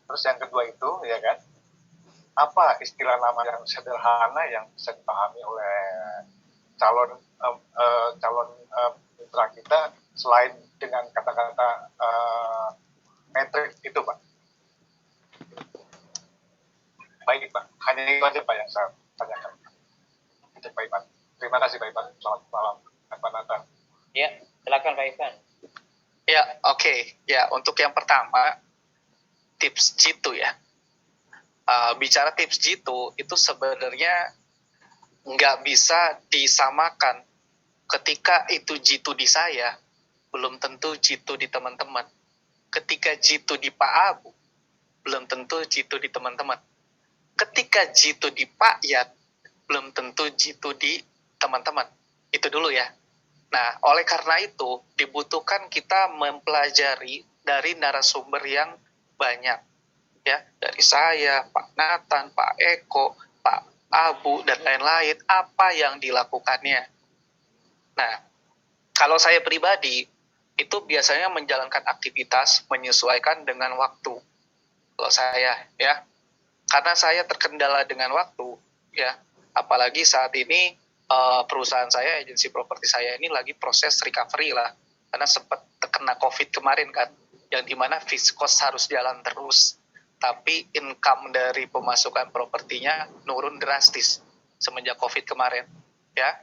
Terus yang kedua itu, ya kan, apa istilah nama yang sederhana yang bisa dipahami oleh calon mitra kita selain dengan kata-kata metrik itu, Pak. Baik, Pak. Hanya itu aja, Pak, yang saya tanyakan. Itu, Pak Ivan. Terima kasih, Pak Ivan. Selamat malam, Pak Nathan. Ya, silakan Pak Ivan. Ya, oke. Ya, untuk yang pertama, tips jitu ya. Bicara tips jitu, itu sebenarnya nggak bisa disamakan. Ketika itu jitu di saya, belum tentu jitu di teman-teman. Ketika jitu di Pak Abu, belum tentu jitu di teman-teman. Ketika jitu di Pak Yat, belum tentu jitu di teman-teman. Itu dulu ya. Nah, oleh karena itu, dibutuhkan kita mempelajari dari narasumber yang banyak. Ya, dari saya, Pak Nathan, Pak Eko, Pak Abu, dan lain-lain, apa yang dilakukannya. Nah, kalau saya pribadi, itu biasanya menjalankan aktivitas menyesuaikan dengan waktu. Kalau saya, ya. Karena saya terkendala dengan waktu, ya. Apalagi saat ini, perusahaan saya, agensi properti saya ini lagi proses recovery lah. Karena sempat terkena COVID kemarin kan, yang dimana fixed cost harus jalan terus. Tapi income dari pemasukan propertinya nurun drastis semenjak COVID kemarin. Ya,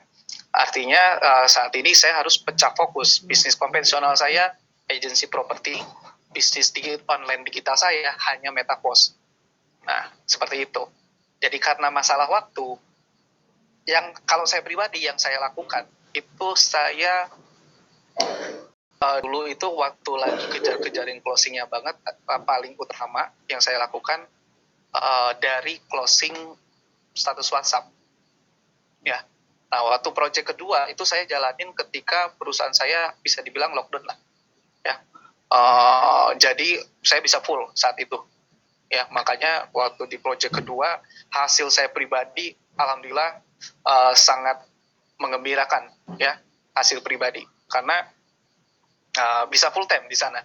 artinya saat ini saya harus pecah fokus. Bisnis konvensional saya, agensi properti, bisnis online digital saya hanya MetaPost. Nah, seperti itu. Jadi karena masalah waktu, yang kalau saya pribadi yang saya lakukan itu saya dulu itu waktu lagi kejar-kejarin closingnya banget, paling utama yang saya lakukan dari closing status WhatsApp ya. Nah, waktu project kedua itu saya jalanin ketika perusahaan saya bisa dibilang lockdown lah ya. Jadi saya bisa full saat itu ya, makanya waktu di project kedua hasil saya pribadi alhamdulillah sangat mengembirakan ya, hasil pribadi karena bisa full time di sana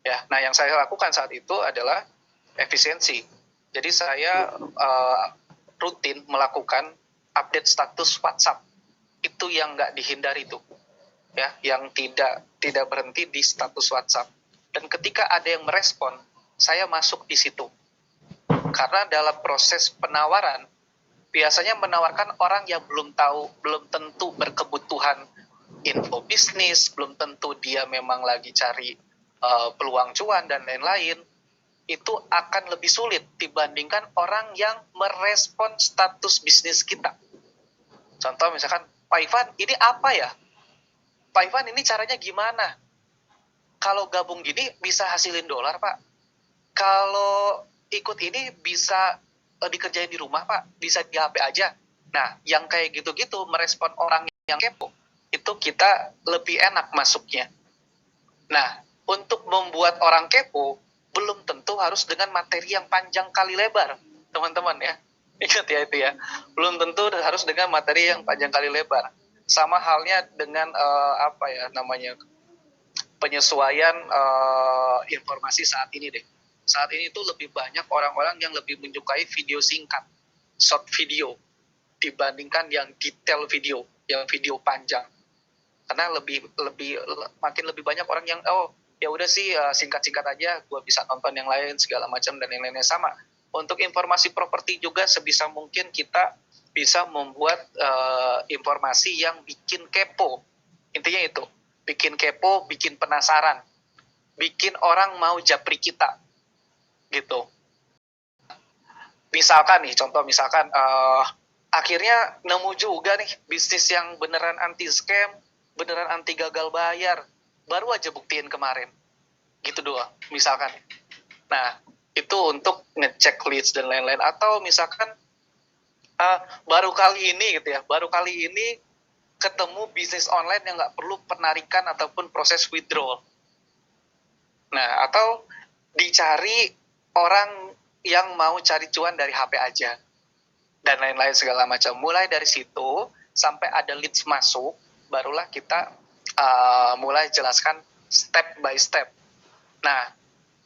ya. Nah, yang saya lakukan saat itu adalah efisiensi. Jadi saya rutin melakukan update status WhatsApp, itu yang nggak dihindari tuh ya, yang tidak berhenti di status WhatsApp. Dan ketika ada yang merespon, saya masuk di situ. Karena dalam proses penawaran, biasanya menawarkan orang yang belum tentu berkebutuhan info bisnis, belum tentu dia memang lagi cari peluang cuan dan lain-lain. Itu akan lebih sulit dibandingkan orang yang merespon status bisnis kita. Contoh misalkan, Pak Ivan, ini apa ya? Pak Ivan, ini caranya gimana? Kalau gabung gini bisa hasilin dolar, Pak. Kalau ikut ini bisa dikerjain di rumah, Pak. Bisa di HP aja. Nah, yang kayak gitu-gitu merespon orang yang kepo, itu kita lebih enak masuknya. Nah, untuk membuat orang kepo, belum tentu harus dengan materi yang panjang kali lebar, teman-teman ya. Ingat ya itu ya. Belum tentu harus dengan materi yang panjang kali lebar. Sama halnya dengan penyesuaian informasi saat ini deh. Saat ini tuh lebih banyak orang-orang yang lebih menyukai video singkat, short video, dibandingkan yang detail video, yang video panjang. Karena makin lebih banyak orang yang ya udah sih singkat-singkat aja, gue bisa nonton yang lain segala macam dan yang lainnya. Sama untuk informasi properti juga sebisa mungkin kita bisa membuat informasi yang bikin kepo. Intinya itu, bikin kepo, bikin penasaran, bikin orang mau japri kita gitu. Misalkan nih, contoh misalkan akhirnya nemu juga nih bisnis yang beneran anti scam, beneran anti gagal bayar, baru aja buktiin kemarin gitu doang misalkan. Nah, itu untuk ngecek leads dan lain-lain. Atau misalkan baru kali ini ketemu bisnis online yang nggak perlu penarikan ataupun proses withdrawal. Nah, atau dicari orang yang mau cari cuan dari HP aja dan lain-lain segala macam. Mulai dari situ sampai ada leads masuk, barulah kita mulai jelaskan step by step. Nah,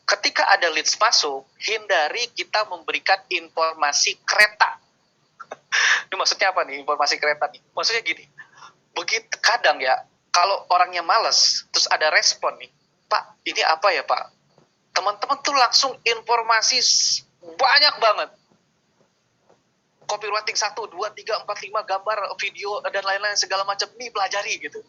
ketika ada leads masuk, hindari kita memberikan informasi kereta. Ini maksudnya apa nih, informasi kereta nih? Maksudnya gini, begitu kadang ya, kalau orangnya males, terus ada respon nih, Pak, ini apa ya Pak? Teman-teman tuh langsung informasi banyak banget. Copywriting 1, 2, 3, 4, 5, gambar, video, dan lain-lain segala macam, nih pelajari gitu.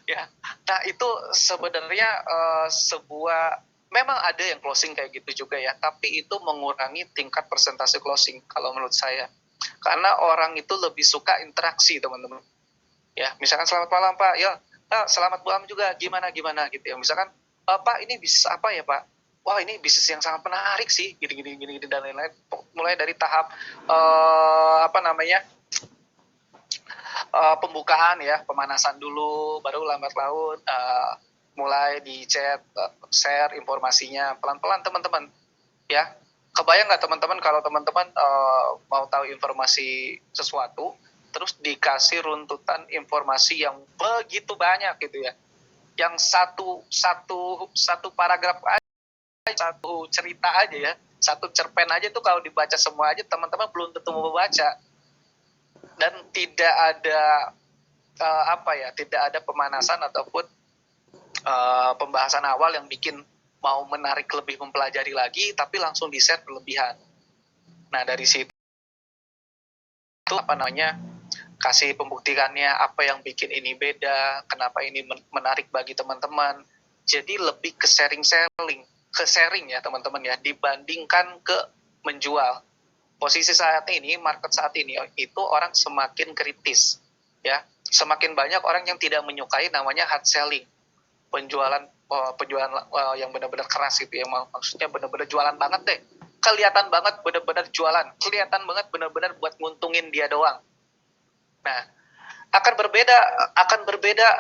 Ya, nah itu sebenarnya sebuah, memang ada yang closing kayak gitu juga ya, tapi itu mengurangi tingkat persentase closing kalau menurut saya. Karena orang itu lebih suka interaksi, teman-teman. Ya, misalkan selamat malam Pak, ya selamat malam juga, gimana gitu ya. Misalkan Pak, ini bisnis apa ya Pak? Wah, ini bisnis yang sangat menarik sih, gini dan lain-lain. Mulai dari tahap pembukaan ya, pemanasan dulu, baru lambat laun mulai di chat, share informasinya pelan-pelan teman-teman. Ya, kebayang nggak teman-teman kalau teman-teman mau tahu informasi sesuatu, terus dikasih runtutan informasi yang begitu banyak gitu ya, yang satu paragraf aja, satu cerita aja ya, satu cerpen aja tuh kalau dibaca semua aja teman-teman belum tentu mau baca, dan tidak ada tidak ada pemanasan ataupun pembahasan awal yang bikin mau menarik lebih mempelajari lagi, tapi langsung di-share berlebihan. Nah dari situ kasih pembuktikannya apa yang bikin ini beda, kenapa ini menarik bagi teman-teman. Jadi lebih ke sharing ya teman-teman ya, dibandingkan ke menjual. Posisi saat ini, market saat ini itu orang semakin kritis ya, semakin banyak orang yang tidak menyukai namanya hard selling, penjualan yang benar-benar keras gitu ya, maksudnya benar-benar jualan banget deh, kelihatan banget benar-benar jualan, kelihatan banget benar-benar buat nguntungin dia doang. Nah, akan berbeda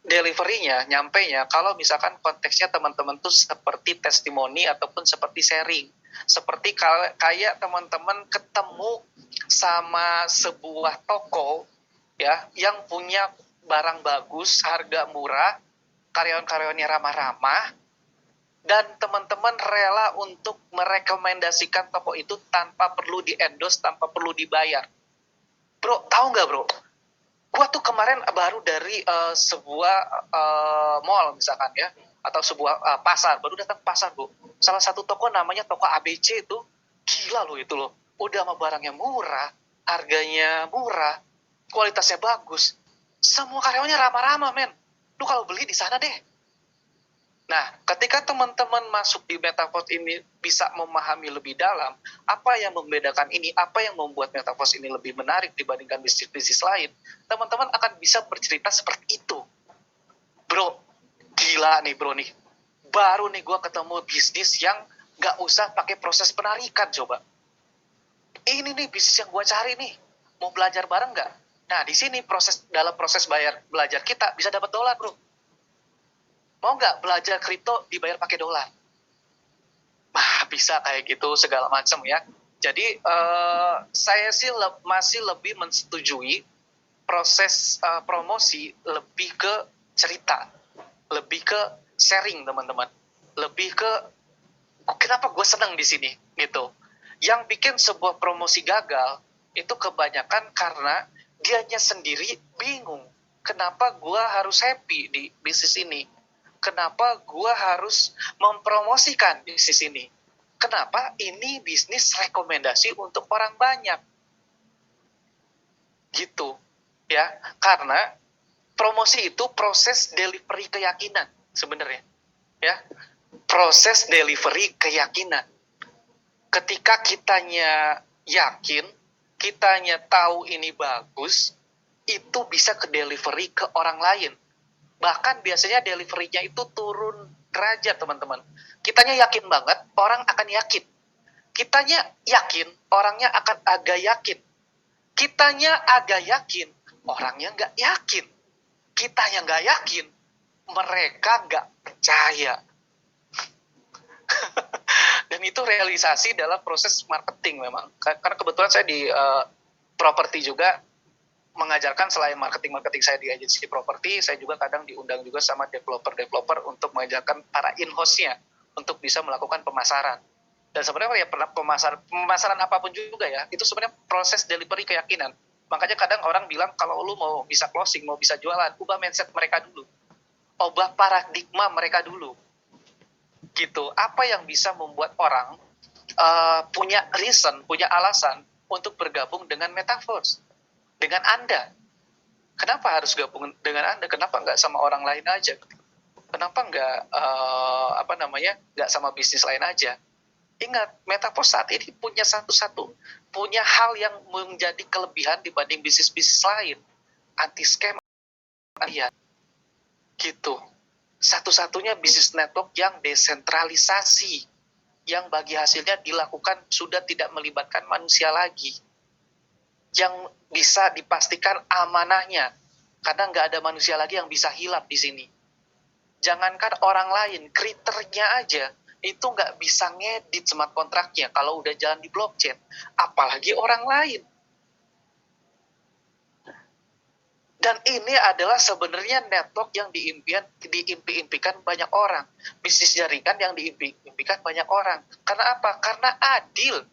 delivery-nya, nyampe-nya kalau misalkan konteksnya teman-teman tuh seperti testimoni ataupun seperti sharing. Seperti kayak teman-teman ketemu sama sebuah toko ya yang punya barang bagus, harga murah, karyawan-karyawannya ramah-ramah, dan teman-teman rela untuk merekomendasikan toko itu tanpa perlu di-endorse, tanpa perlu dibayar. Bro, tahu nggak bro? Gua tuh kemarin baru dari sebuah mall misalkan ya, atau sebuah pasar, baru datang pasar bro. Salah satu toko namanya toko ABC itu, gila loh itu loh. Udah sama barangnya murah, harganya murah, kualitasnya bagus. Semua karyawannya ramah-ramah men. Lu kalau beli di sana deh. Nah, ketika teman-teman masuk di Metaverse ini bisa memahami lebih dalam, apa yang membedakan ini, apa yang membuat Metaverse ini lebih menarik dibandingkan bisnis-bisnis lain, teman-teman akan bisa bercerita seperti itu. Bro, gila nih bro nih. Baru nih gue ketemu bisnis yang gak usah pakai proses penarikan coba. Ini nih bisnis yang gue cari nih. Mau belajar bareng gak? Nah, di sini dalam proses belajar kita bisa dapat dolar bro. Mau nggak belajar kripto dibayar pakai dolar? Bisa kayak gitu segala macam ya. Jadi saya sih masih lebih menyetujui proses promosi lebih ke cerita, lebih ke sharing teman-teman, lebih ke kenapa gue senang di sini gitu. Yang bikin sebuah promosi gagal itu kebanyakan karena dianya sendiri bingung kenapa gue harus happy di bisnis ini. Kenapa gue harus mempromosikan bisnis ini? Kenapa ini bisnis rekomendasi untuk orang banyak? Gitu, ya. Karena promosi itu proses delivery keyakinan sebenarnya, ya. Proses delivery keyakinan. Ketika kitanya yakin, kitanya tahu ini bagus, itu bisa ke delivery ke orang lain. Bahkan biasanya delivery-nya itu turun derajat teman-teman. Kitanya yakin banget, orang akan yakin. Kitanya yakin, orangnya akan agak yakin. Kitanya agak yakin, orangnya nggak yakin. Kitanya nggak yakin, mereka nggak percaya. Dan itu realisasi dalam proses marketing memang. Karena kebetulan saya di properti juga, mengajarkan selain marketing saya di agensi properti, saya juga kadang diundang juga sama developer untuk mengajarkan para in-house-nya untuk bisa melakukan pemasaran. Dan sebenarnya ya pemasaran apapun juga ya, itu sebenarnya proses delivery keyakinan. Makanya kadang orang bilang kalau lu mau bisa closing, mau bisa jualan, ubah mindset mereka dulu. Ubah paradigma mereka dulu. Gitu. Apa yang bisa membuat orang punya reason, punya alasan untuk bergabung dengan Metaverse? Dengan Anda. Kenapa harus gabung dengan Anda? Kenapa nggak sama orang lain aja? Kenapa nggak nggak sama bisnis lain aja? Ingat, Metaverse saat ini punya punya hal yang menjadi kelebihan dibanding bisnis-bisnis lain. Anti-scam, ya, gitu. Satu-satunya bisnis network yang desentralisasi, yang bagi hasilnya dilakukan sudah tidak melibatkan manusia lagi, yang bisa dipastikan amanahnya, karena nggak ada manusia lagi yang bisa hilap di sini. Jangankan orang lain, kriternya aja itu nggak bisa ngedit smart kontraknya kalau udah jalan di blockchain, apalagi orang lain. Dan ini adalah sebenarnya network yang diimpi-impikan banyak orang, bisnis jaringan yang diimpi-impikan banyak orang. Karena apa? Karena adil.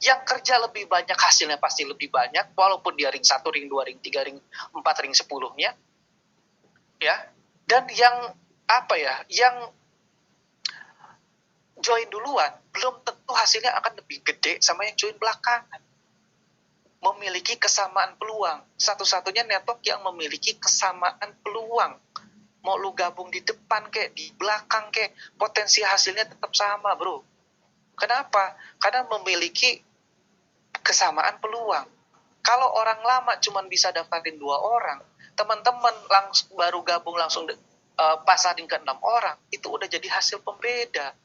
Yang kerja lebih banyak hasilnya pasti lebih banyak, walaupun dia ring 1, ring 2, ring 3, ring 4, ring 10-nya. Ya. Dan yang join duluan, belum tentu hasilnya akan lebih gede sama yang join belakangan. Memiliki kesamaan peluang. Satu-satunya network yang memiliki kesamaan peluang. Mau lu gabung di depan kek, di belakang kek, potensi hasilnya tetap sama, bro. Kenapa? Karena memiliki kesamaan peluang. Kalau orang lama cuma bisa daftarin 2 orang, teman-teman baru gabung langsung pasarin ke 6 orang, itu udah jadi hasil pembeda.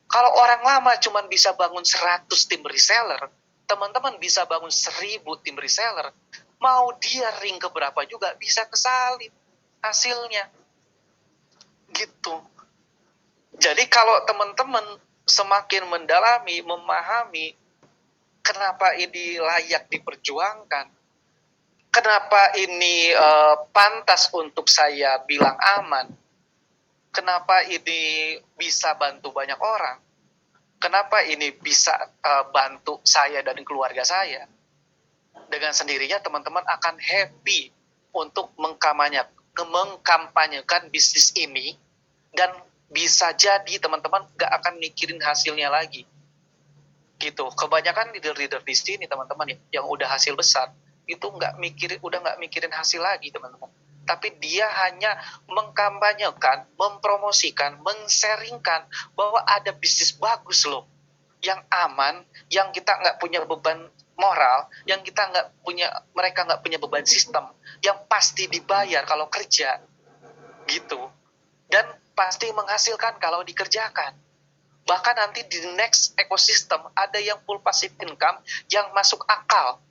Kalau orang lama cuma bisa bangun 100 tim reseller, teman-teman bisa bangun 1000 tim reseller, mau dia ring keberapa juga bisa kesalip hasilnya. Gitu. Jadi kalau teman-teman semakin mendalami, memahami kenapa ini layak diperjuangkan, kenapa ini pantas untuk saya bilang aman, kenapa ini bisa bantu banyak orang, kenapa ini bisa bantu saya dan keluarga saya, dengan sendirinya teman-teman akan happy untuk mengkampanyekan bisnis ini, dan bisa jadi teman-teman gak akan mikirin hasilnya lagi. Gitu. Kebanyakan leader-leader di sini teman-teman yang udah hasil besar itu udah nggak mikirin hasil lagi teman-teman. Tapi dia hanya mengkampanyekan, mempromosikan, men-sharingkan bahwa ada bisnis bagus loh, yang aman, yang kita nggak punya beban moral, yang mereka nggak punya beban sistem, yang pasti dibayar kalau kerja, gitu, dan pasti menghasilkan kalau dikerjakan. Bahkan nanti di next ekosistem ada yang full passive income yang masuk akal,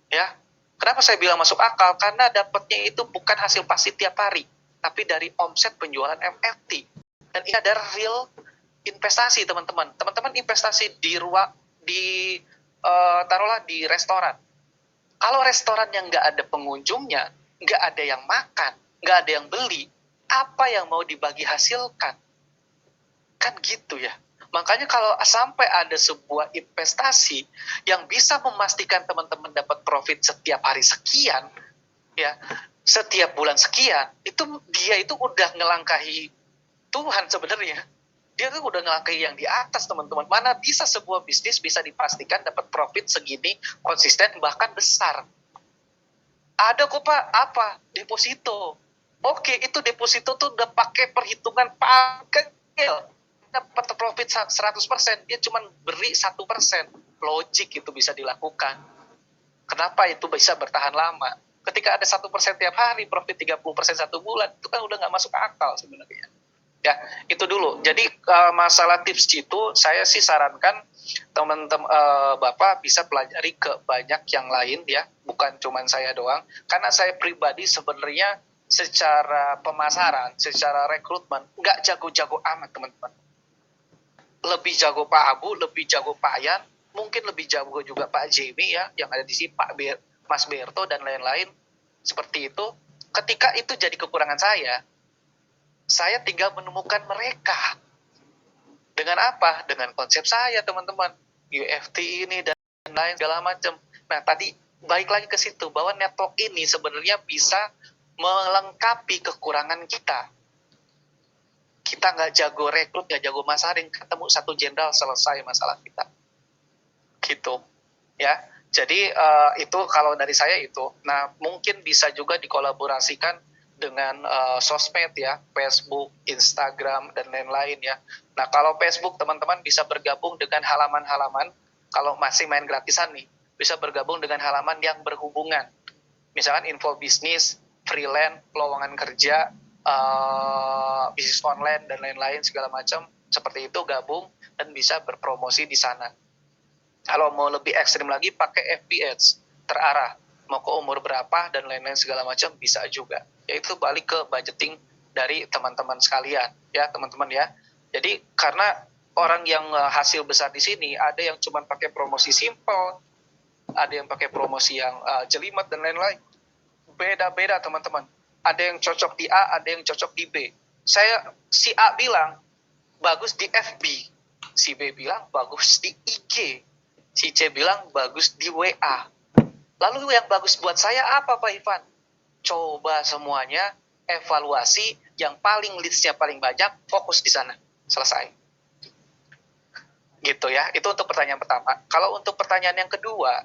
ya. Kenapa saya bilang masuk akal? Karena dapatnya itu bukan hasil pasif tiap hari, tapi dari omset penjualan MFT. Dan ini adalah real investasi, teman-teman. Teman-teman investasi taruhlah di restoran. Kalau restoran yang nggak ada pengunjungnya, nggak ada yang makan, nggak ada yang beli, apa yang mau dibagi hasilkan? Kan gitu ya. Makanya kalau sampai ada sebuah investasi yang bisa memastikan teman-teman dapat profit setiap hari sekian, ya, setiap bulan sekian, dia itu udah ngelangkahi Tuhan sebenarnya. Dia tuh udah ngelangkahi yang di atas, teman-teman. Mana bisa sebuah bisnis bisa dipastikan dapat profit segini, konsisten, bahkan besar. Ada kok Pak, apa? Deposito. Oke, itu deposito tuh udah pakai perhitungan paling kecil. Dapat profit 100%, dia cuma beri 1%. Logik itu bisa dilakukan. Kenapa itu bisa bertahan lama? Ketika ada 1% tiap hari, profit 30% 1 bulan, itu kan udah nggak masuk akal sebenarnya. Ya, itu dulu. Jadi masalah tips itu, saya sih sarankan teman-teman Bapak bisa pelajari ke banyak yang lain ya, bukan cuma saya doang. Karena saya pribadi sebenarnya secara pemasaran, secara rekrutmen, nggak jago-jago amat teman-teman. Lebih jago Pak Abu, lebih jago Pak Yan, mungkin lebih jago juga Pak Jamie ya, yang ada di sini Mas Berto dan lain-lain. seperti itu. Ketika itu jadi kekurangan saya tinggal menemukan mereka. Dengan apa? Dengan konsep saya, teman-teman. UFT ini dan lain segala macam. Nah, tadi balik lagi ke situ, bahwa network ini sebenarnya bisa melengkapi kekurangan kita. Kita nggak jago rekrut, nggak jago masaring, ketemu satu jenderal, selesai masalah kita. Gitu. Ya. Jadi itu kalau dari saya itu. Nah, mungkin bisa juga dikolaborasikan dengan sosmed ya, Facebook, Instagram, dan lain-lain ya. Nah, kalau Facebook teman-teman bisa bergabung dengan halaman-halaman, kalau masih main gratisan nih, bisa bergabung dengan halaman yang berhubungan. Misalkan info bisnis, freelance, lowongan kerja, bisnis online, dan lain-lain segala macam, seperti itu gabung dan bisa berpromosi di sana. Kalau mau lebih ekstrim lagi, pakai FB Ads, terarah. Mau ke umur berapa dan lain-lain segala macam bisa juga. Yaitu balik ke budgeting dari teman-teman sekalian, ya teman-teman ya. Jadi karena orang yang hasil besar di sini ada yang cuma pakai promosi simple, ada yang pakai promosi yang jelimet dan lain-lain. Beda-beda teman-teman. Ada yang cocok di A, ada yang cocok di B. Si A bilang bagus di FB, si B bilang bagus di IG, si C bilang bagus di WA. Lalu yang bagus buat saya apa Pak Ivan? Coba semuanya, evaluasi, yang paling leads-nya paling banyak, fokus di sana. Selesai. Gitu ya, itu untuk pertanyaan pertama. Kalau untuk pertanyaan yang kedua,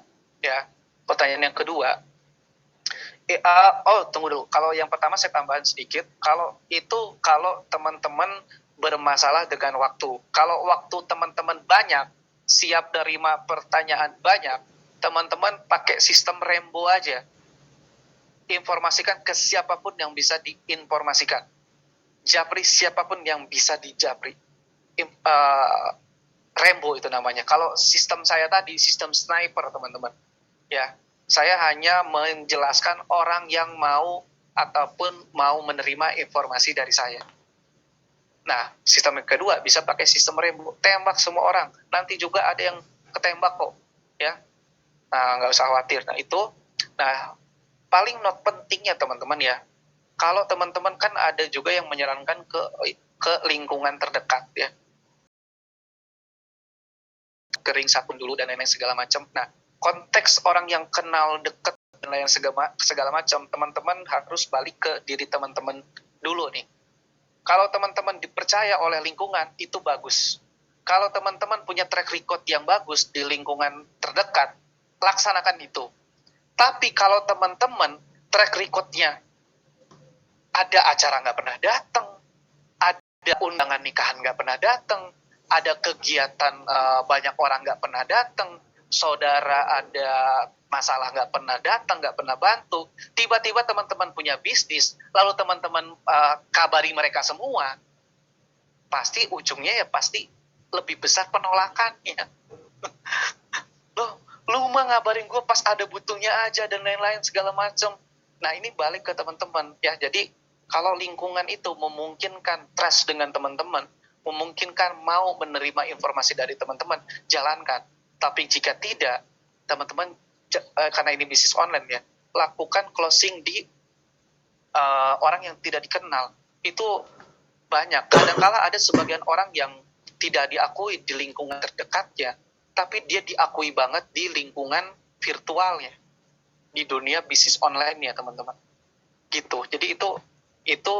tunggu dulu. Kalau yang pertama saya tambahin sedikit. Kalau teman-teman bermasalah dengan waktu. Kalau waktu teman-teman banyak, siap nerima pertanyaan banyak, teman-teman pakai sistem Rainbow aja. Informasikan ke siapapun yang bisa diinformasikan. Japri siapapun yang bisa dijapri. Rainbow itu namanya. Kalau sistem saya tadi, sistem sniper teman-teman. Ya, saya hanya menjelaskan orang yang mau ataupun mau menerima informasi dari saya. Nah, sistem yang kedua bisa pakai sistem Rainbow. Tembak semua orang. Nanti juga ada yang ketembak kok. Ya, nah, nggak usah khawatir. Nah, paling not pentingnya teman-teman ya, kalau teman-teman kan ada juga yang menyarankan ke lingkungan terdekat ya, kering sabun dulu dan lain-lain segala macam. Nah, konteks orang yang kenal dekat dan lain segala macam, teman-teman harus balik ke diri teman-teman dulu nih. Kalau teman-teman dipercaya oleh lingkungan, itu bagus. Kalau teman-teman punya track record yang bagus di lingkungan terdekat, laksanakan itu. Tapi kalau teman-teman track record-nya ada acara nggak pernah datang, ada undangan nikahan nggak pernah datang, ada kegiatan banyak orang nggak pernah datang, saudara ada masalah nggak pernah datang, nggak pernah bantu, tiba-tiba teman-teman punya bisnis, lalu teman-teman kabari mereka semua, pasti ujungnya ya pasti lebih besar penolakannya. Lu mah ngabarin gue pas ada butuhnya aja dan lain-lain segala macam. Nah, ini balik ke teman-teman ya. Jadi kalau lingkungan itu memungkinkan trust dengan teman-teman, memungkinkan mau menerima informasi dari teman-teman, jalankan. Tapi jika tidak, teman-teman karena ini bisnis online ya, lakukan closing di orang yang tidak dikenal. Itu banyak. Kadang-kala ada sebagian orang yang tidak diakui di lingkungan terdekatnya, tapi dia diakui banget di lingkungan virtualnya, di dunia bisnis online ya teman-teman. Gitu. Jadi itu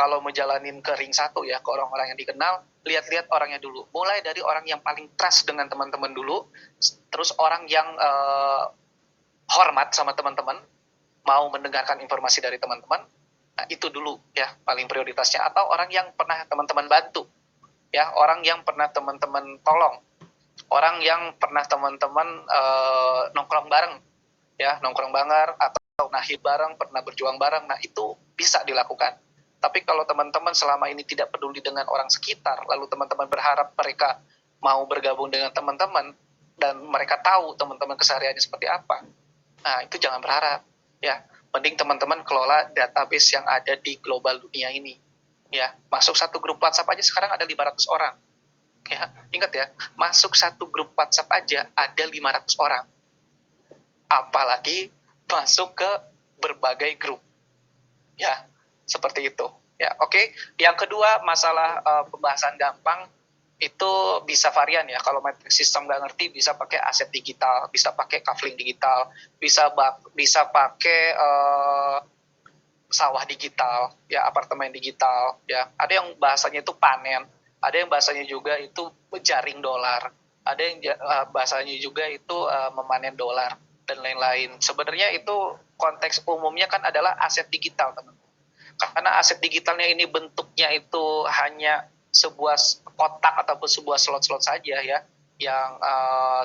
kalau menjalanin ke ring 1 ya, ke orang-orang yang dikenal, lihat-lihat orangnya dulu. Mulai dari orang yang paling trust dengan teman-teman dulu, terus orang yang hormat sama teman-teman, mau mendengarkan informasi dari teman-teman. Nah, itu dulu ya paling prioritasnya. Atau orang yang pernah teman-teman bantu, ya, orang yang pernah teman-teman tolong, orang yang pernah teman-teman nongkrong bareng, ya, nongkrong bareng atau nahib bareng, pernah berjuang bareng. Nah, itu bisa dilakukan. Tapi kalau teman-teman selama ini tidak peduli dengan orang sekitar, lalu teman-teman berharap mereka mau bergabung dengan teman-teman dan mereka tahu teman-teman kesehariannya seperti apa, nah itu jangan berharap, ya. Mending teman-teman kelola database yang ada di global dunia ini, ya. Masuk satu grup WhatsApp aja sekarang ada 500 orang. Ya, ingat ya, masuk satu grup WhatsApp aja ada 500 orang. Apalagi masuk ke berbagai grup. Ya, seperti itu. Ya, oke. Yang kedua, masalah pembahasan gampang itu bisa varian ya. Kalau matrix system nggak ngerti, bisa pakai aset digital, bisa pakai kafling digital, bisa pakai sawah digital, ya apartemen digital, ya. Ada yang bahasanya itu panen, ada yang bahasanya juga itu jaring dolar, ada yang bahasanya juga itu memanen dolar dan lain-lain. Sebenarnya itu konteks umumnya kan adalah aset digital, teman. Karena aset digitalnya ini bentuknya itu hanya sebuah kotak ataupun sebuah slot-slot saja ya, yang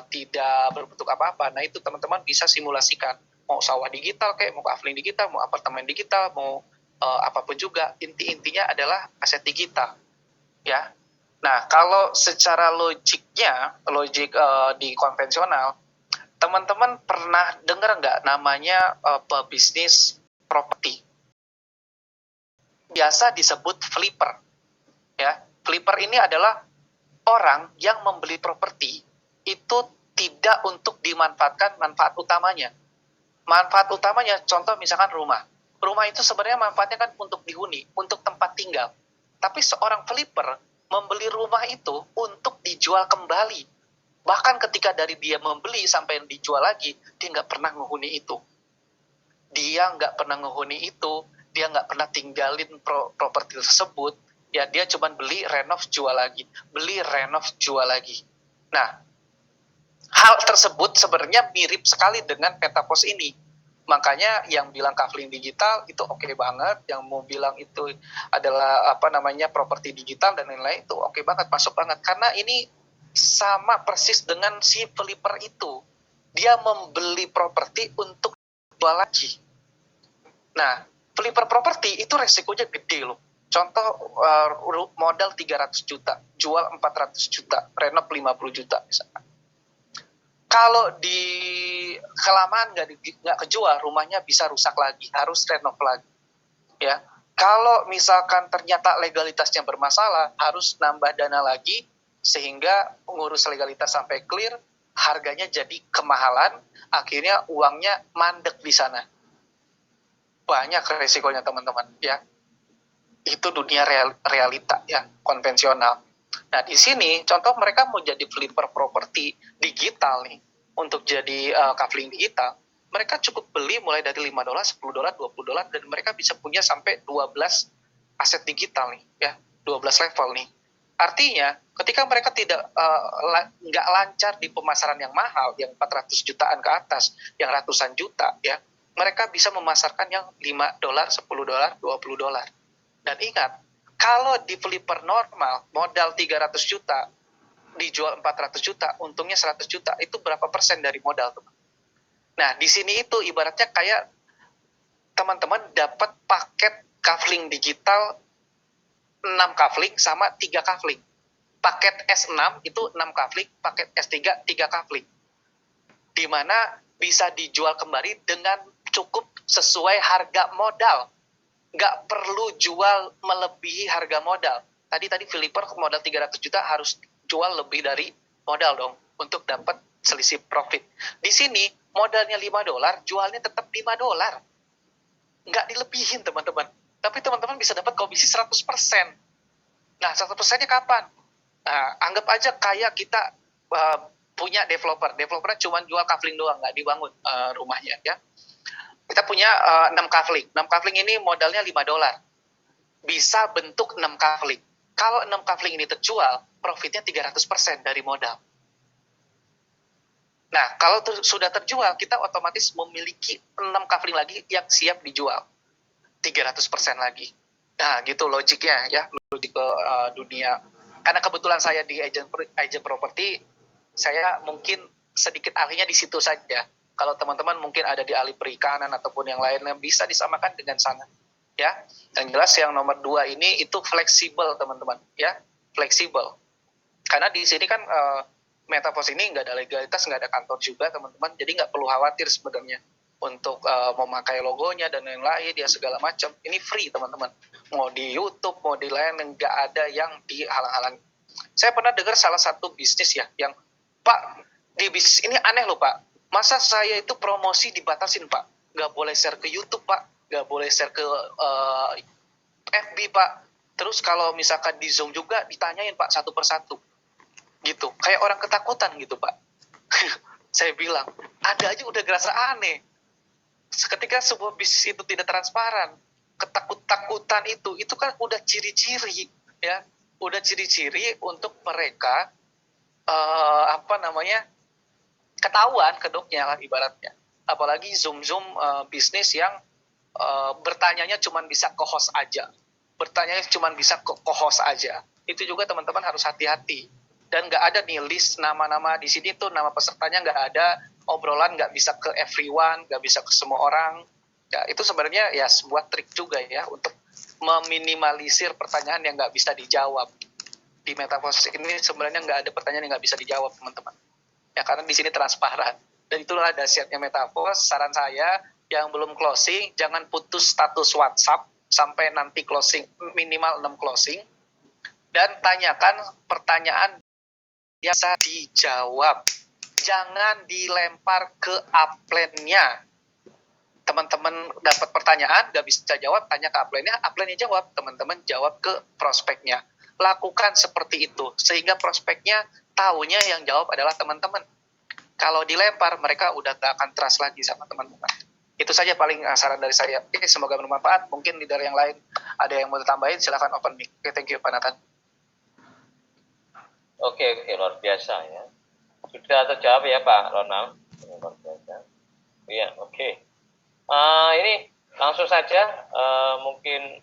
tidak berbentuk apa-apa. Nah itu teman-teman bisa simulasikan, mau sawah digital kayak, mau kafling digital, mau apartemen digital, mau apapun juga, intinya adalah aset digital ya. Nah kalau secara logik di konvensional, teman-teman pernah dengar nggak namanya pebisnis properti? Biasa disebut flipper ya. Flipper ini adalah orang yang membeli properti itu tidak untuk dimanfaatkan manfaat utamanya. Manfaat utamanya, contoh misalkan rumah. Rumah itu sebenarnya manfaatnya kan untuk dihuni, untuk tempat tinggal. Tapi seorang flipper membeli rumah itu untuk dijual kembali. Bahkan ketika dari dia membeli sampai dijual lagi, dia nggak pernah menghuni itu. Dia nggak pernah menghuni itu, dia nggak pernah tinggalin properti tersebut. Ya dia cuma beli, renov, jual lagi. Beli, renov, jual lagi. Nah, hal tersebut sebenarnya mirip sekali dengan Petapos ini. Makanya yang bilang kafling digital itu oke banget, yang mau bilang itu adalah properti digital dan lain-lain itu oke banget, masuk banget. Karena ini sama persis dengan si flipper itu. Dia membeli properti untuk jual lagi. Nah, flipper properti itu resikonya gede loh. Contoh modal 300 juta, jual 400 juta, renov 50 juta misalkan. Kalau di kelamaan nggak kejual, rumahnya bisa rusak lagi, harus renov lagi. Ya, kalau misalkan ternyata legalitasnya bermasalah, harus nambah dana lagi, sehingga mengurus legalitas sampai clear, harganya jadi kemahalan, akhirnya uangnya mandek di sana. Banyak resikonya teman-teman, ya. Itu dunia realita ya, konvensional. Nah di sini contoh mereka mau jadi flipper properti digital nih, untuk jadi kafling digital, mereka cukup beli mulai dari $5, $10, $20, dan mereka bisa punya sampai 12 aset digital nih ya, 12 level nih. Artinya ketika mereka nggak lancar di pemasaran yang mahal, yang 400 jutaan ke atas, yang ratusan juta ya, mereka bisa memasarkan yang $5, $10, $20. Dan ingat, kalau di flipper normal, modal 300 juta, dijual 400 juta, untungnya 100 juta, itu berapa persen dari modal, teman? Nah, di sini itu ibaratnya kayak teman-teman dapat paket kafling digital 6 kafling sama 3 kafling. Paket S6 itu 6 kafling, paket S3 3 kafling. Di mana bisa dijual kembali dengan cukup sesuai harga modal. Nggak perlu jual melebihi harga modal. Tadi flipper modal 300 juta harus jual lebih dari modal dong untuk dapat selisih profit. Di sini modalnya $5, jualnya tetap $5. Nggak dilebihin teman-teman. Tapi teman-teman bisa dapat komisi 100%. Nah, 100%-nya kapan? Nah, anggap aja kayak kita punya developer. Developernya cuma jual kafling doang, nggak dibangun rumahnya ya. Kita punya 6 kafling. 6 kafling ini modalnya $5. Bisa bentuk 6 kafling. Kalau 6 kafling ini terjual, profitnya 300% dari modal. Nah, kalau sudah terjual, kita otomatis memiliki 6 kafling lagi yang siap dijual. 300% lagi. Nah, gitu logiknya ya, logik dunia. Karena kebetulan saya di agent property, saya mungkin sedikit ahlinya di situ saja. Kalau teman-teman mungkin ada di ahli perikanan ataupun yang lainnya, bisa disamakan dengan sana. Ya, yang jelas yang nomor 2 ini itu fleksibel teman-teman. Ya, fleksibel. Karena di sini kan Metapos ini nggak ada legalitas, nggak ada kantor juga teman-teman. Jadi nggak perlu khawatir sebenarnya untuk memakai logonya dan lain-lain ya segala macam. Ini free teman-teman. Mau di YouTube, mau di lain, nggak ada yang dihalang-halangi. Saya pernah dengar salah satu bisnis ya, yang Pak, di bisnis ini aneh loh Pak. Masa saya itu promosi dibatasin Pak? nggak boleh share ke YouTube Pak, nggak boleh share ke FB Pak. Terus kalau misalkan di Zoom juga ditanyain Pak satu persatu, gitu. Kayak orang ketakutan gitu Pak. Saya bilang, Anda aja udah ngerasa aneh. Ketika sebuah bisnis itu tidak transparan, ketakut-takutan itu kan udah ciri-ciri, ya, udah ciri-ciri untuk mereka ketahuan kedoknya lah ibaratnya. Apalagi Zoom bisnis yang bertanyanya cuma bisa ke host aja, bertanyanya cuma bisa ke host aja. Itu juga teman-teman harus hati-hati. Dan nggak ada nih list nama-nama di sini tuh, nama pesertanya nggak ada, obrolan nggak bisa ke everyone, nggak bisa ke semua orang. Ya, itu sebenarnya ya sebuah trik juga ya untuk meminimalisir pertanyaan yang nggak bisa dijawab. Di Metaverse ini sebenarnya nggak ada pertanyaan yang nggak bisa dijawab, teman-teman. Ya, karena di sini transparan. Dan itulah dahsyatnya Metaverse. Saran saya, yang belum closing, jangan putus status WhatsApp sampai nanti closing, minimal 6 closing. Dan tanyakan pertanyaan yang bisa dijawab. Jangan dilempar ke upline-nya. Teman-teman dapat pertanyaan, nggak bisa jawab, tanya ke upline-nya jawab, teman-teman jawab ke prospeknya. Lakukan seperti itu, sehingga prospeknya tahunya yang jawab adalah teman-teman. Kalau dilempar, mereka udah nggak akan trust lagi sama teman-teman. Itu saja paling saran dari saya. Oke, semoga bermanfaat. Mungkin dari yang lain ada yang mau ditambahin, silakan open mic. Oke, thank you Pak Nathan. Oke, luar biasa ya. Sudah terjawab ya Pak Ronald. Luar biasa. Iya, oke. Ini langsung saja mungkin